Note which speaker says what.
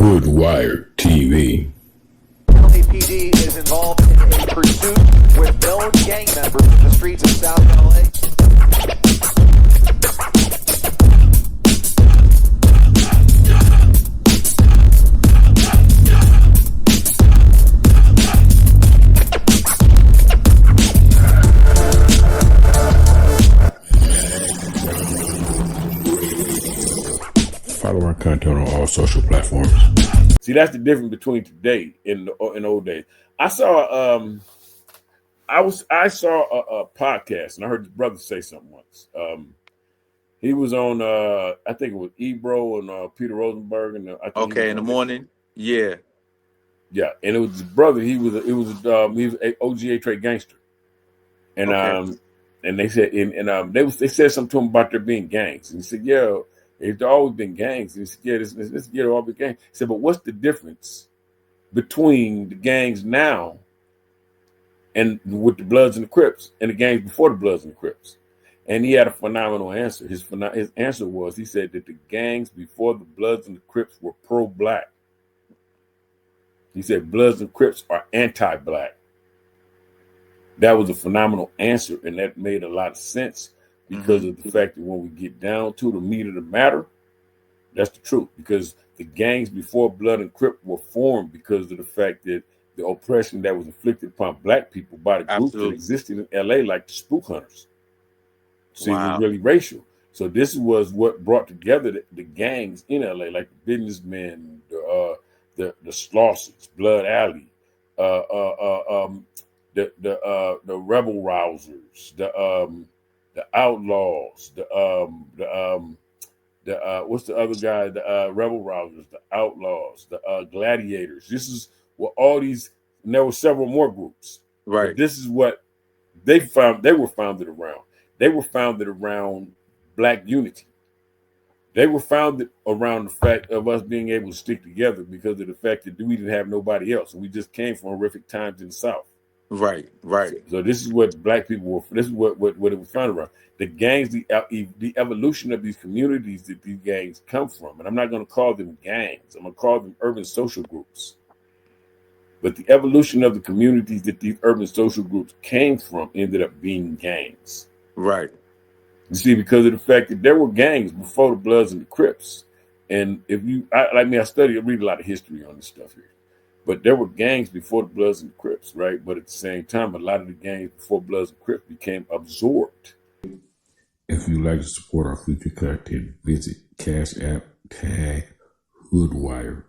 Speaker 1: Hoodwire TV.
Speaker 2: LAPD is involved in a pursuit with known gang members in the streets of South LA.
Speaker 1: Follow our content on all social platforms.
Speaker 3: See, that's the difference between today and in old days. I saw I saw a podcast and I heard his brother say something once. He was on I think it was Ebro and Peter Rosenberg and I think
Speaker 4: Okay, in the morning, yeah,
Speaker 3: and it was his brother. He was a OGA trade gangster, and
Speaker 4: okay.
Speaker 3: and they said they said something to him about there being gangs, and he said, yeah. There's always been gangs. And he said, yeah, this all been gangs. He said, but what's the difference between the gangs now and with the Bloods and the Crips and the gangs before the Bloods and the Crips? And he had a phenomenal answer. His answer was, he said that the gangs before the Bloods and the Crips were pro-black. He said Bloods and Crips are anti-black. That was a phenomenal answer, and that made a lot of sense. Because of the fact that when we get down to the meat of the matter, that's the truth. Because the gangs before Blood and Crip were formed because of the fact that the oppression that was inflicted upon black people by the groups that existed in LA, like the Spookhunters. So it was really racial. So this was what brought together the gangs in LA, like the businessmen, the Slossers, Blood Alley, the rebel rousers, the outlaws, what's the other guy? The rebel rousers, the outlaws, the gladiators. This is what all these, and there were several more groups.
Speaker 4: Right.
Speaker 3: But this is what they found. They were founded around. They were founded around black unity. They were founded around the fact of us being able to stick together because of the fact that we didn't have nobody else. We just came from horrific times in the South.
Speaker 4: Right.
Speaker 3: So this is what black people were. This is what it was founded around. The gangs, the evolution of these communities that these gangs come from, and I'm not going to call them gangs. I'm going to call them urban social groups. But the evolution of the communities that these urban social groups came from ended up being gangs.
Speaker 4: Right.
Speaker 3: You see, because of the fact that there were gangs before the Bloods and the Crips, and if you, I read a lot of history on this stuff here. But there were gangs before the Bloods and the Crips, right? But at the same time, a lot of the gangs before Bloods and Crips became absorbed.
Speaker 1: If you'd like to support our future content, visit Cash App, tag Hoodwire